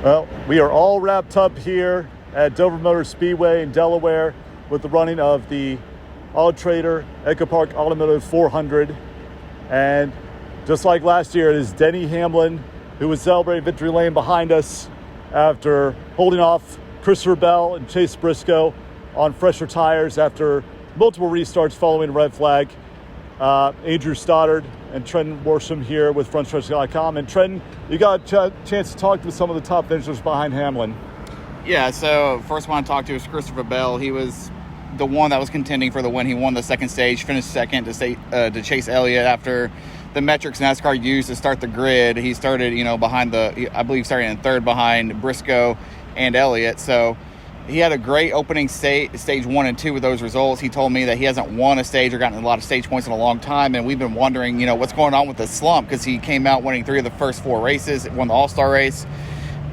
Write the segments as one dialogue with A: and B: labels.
A: Well, we are all wrapped up here at Dover Motor Speedway in Delaware with the running of the Auto Trader Echo Park Automotive 400. And just like last year, it is Denny Hamlin who was celebrating victory lane behind us after holding off Christopher Bell and Chase Briscoe on fresher tires after multiple restarts following red flag. Andrew Stoddard and Trenton Worsham here with Frontstretch.com. And Trenton, you got a chance to talk to some of the top finishers behind Hamlin.
B: Yeah, so first one I talked to was Christopher Bell. He was the one that was contending for the win. He won the second stage, finished second to Chase Elliott after the metrics NASCAR used to start the grid. He started, behind I believe starting in third behind Briscoe and Elliott. So he had a great opening stage 1 and 2 with those results. He told me that he hasn't won a stage or gotten a lot of stage points in a long time, and we've been wondering, what's going on with the slump, because he came out winning 3 of the first 4 races, won the All-Star race,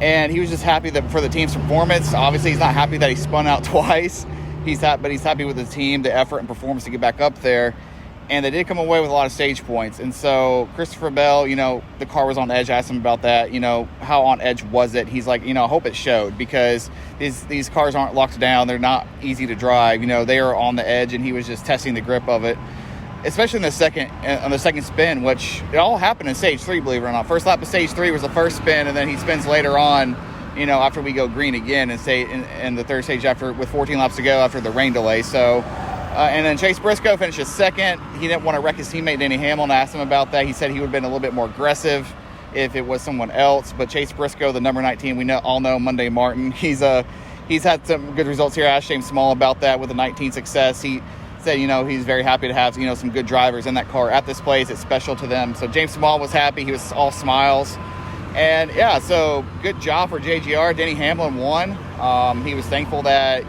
B: and he was just happy for the team's performance. Obviously, he's not happy that he spun out twice. But he's happy with the team, the effort and performance to get back up there. And they did come away with a lot of stage points. And so Christopher Bell, the car was on edge. I asked him about that. How on edge was it? He's like, I hope it showed, because these cars aren't locked down. They're not easy to drive. They are on the edge, and he was just testing the grip of it, especially on the second spin, which it all happened in stage 3, believe it or not. First lap of stage 3 was the first spin, and then he spins later on, after we go green again and stay in the third stage with 14 laps to go after the rain delay. So, and then Chase Briscoe finishes second. He didn't want to wreck his teammate Denny Hamlin. I asked him about that. He said he would have been a little bit more aggressive if it was someone else. But Chase Briscoe, the number 19, we all know Monday Martin. He's had some good results here. I asked James Small about that with the 19 success. He said, he's very happy to have, some good drivers in that car at this place. It's special to them. So James Small was happy. He was all smiles. And yeah, so good job for JGR. Denny Hamlin won. He was thankful that,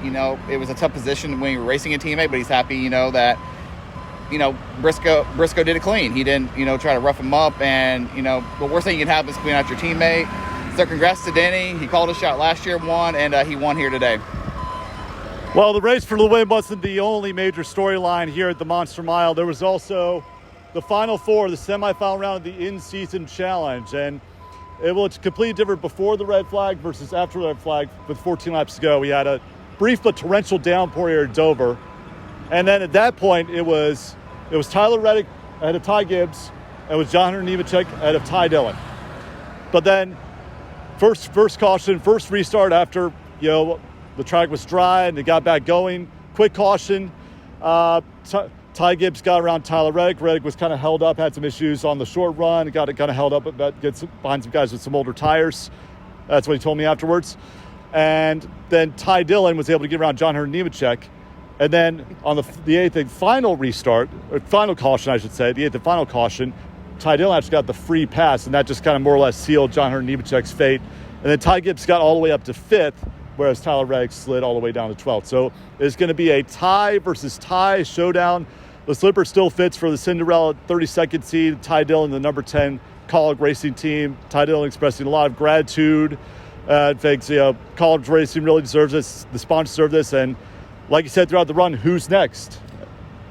B: it was a tough position when you were racing a teammate, but he's happy, that, Briscoe did it clean. He didn't, try to rough him up. And, the worst thing you can have is clean out your teammate. So congrats to Denny. He called a shot last year, won, and he won here today.
A: Well, the race for the win wasn't the only major storyline here at the Monster Mile. There was also the Final Four, the semifinal round of the in-season challenge. And it's completely different before the red flag versus after the red flag with 14 laps to go. We had a brief but torrential downpour here at Dover. And then at that point, it was Tyler Reddick ahead of Ty Gibbs, and it was John Hunter Nemechek ahead of Ty Dillon. But then first caution, first restart after, the track was dry and they got back going. Quick caution. Ty Gibbs got around Tyler Reddick. Reddick was kind of held up, had some issues on the short run. Got it kind of held up, but gets behind some guys with some older tires. That's what he told me afterwards. And then Ty Dillon was able to get around John Hunter Nemechek. And then on the eighth and final restart, or final caution, I should say, the eighth and final caution, Ty Dillon actually got the free pass, and that just kind of more or less sealed John Hunter Nemechek's fate. And then Ty Gibbs got all the way up to 5th, whereas Tyler Reddick slid all the way down to 12th. So it's going to be a tie versus tie showdown. The slipper still fits for the Cinderella 32nd seed, Ty Dillon, the number 10 college racing team. Ty Dillon expressing a lot of gratitude. Thinks, college racing really deserves this. The sponsors deserve this. And like you said throughout the run, who's next?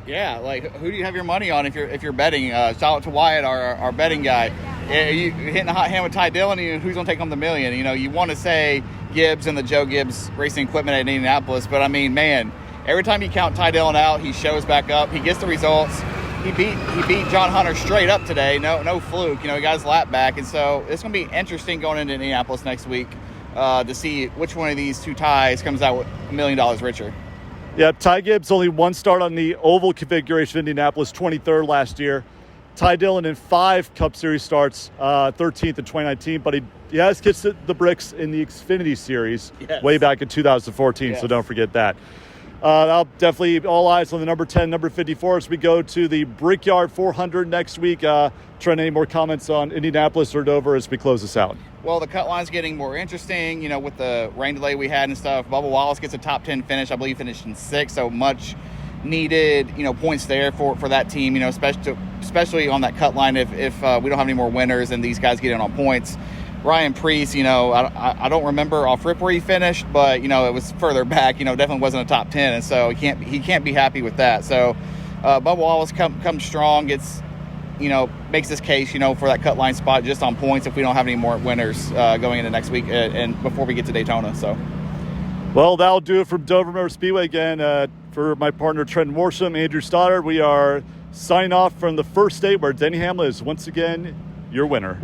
B: Yeah, who do you have your money on if you're betting? Shout out to Wyatt, our betting guy. You hitting the hot hand with Ty Dillon, who's going to take home the million? You want to say Gibbs and the Joe Gibbs Racing Equipment at Indianapolis, but I mean, man, every time you count Ty Dillon out, he shows back up. He gets the results. He beat John Hunter straight up today. No fluke. He got his lap back, and so it's going to be interesting going into Indianapolis next week to see which one of these two ties comes out with $1 million richer.
A: Yeah, Ty Gibbs only one start on the oval configuration of Indianapolis, 23rd last year. Ty Dillon in 5 Cup Series starts, 13th in 2019, but he has kissed the bricks in the Xfinity Series way back in 2014, so don't forget that. I'll definitely all eyes on the number 10, number 54 as we go to the Brickyard 400 next week. Trent, any more comments on Indianapolis or Dover as we close this out?
B: Well, the cut line's getting more interesting, with the rain delay we had and stuff. Bubba Wallace gets a top 10 finish. I believe finished in 6th, so much needed, points there for that team, especially on that cut line if we don't have any more winners and these guys get in on points. Ryan Preece, I don't remember off rip where he finished, but, it was further back, definitely wasn't a top 10, and so he can't be happy with that. So Bubba Wallace comes strong, gets, makes this case, for that cut line spot just on points if we don't have any more winners going into next week and before we get to Daytona. So,
A: well, that'll do it from Dover Motor Speedway again. For my partner Trenton Worsham, Andrew Stoddard, we are signing off from the first state where Denny Hamlin is once again your winner.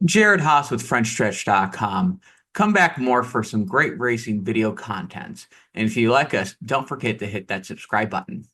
C: Jared Haas with Frontstretch.com. Come back more for some great racing video content. And if you like us, don't forget to hit that subscribe button.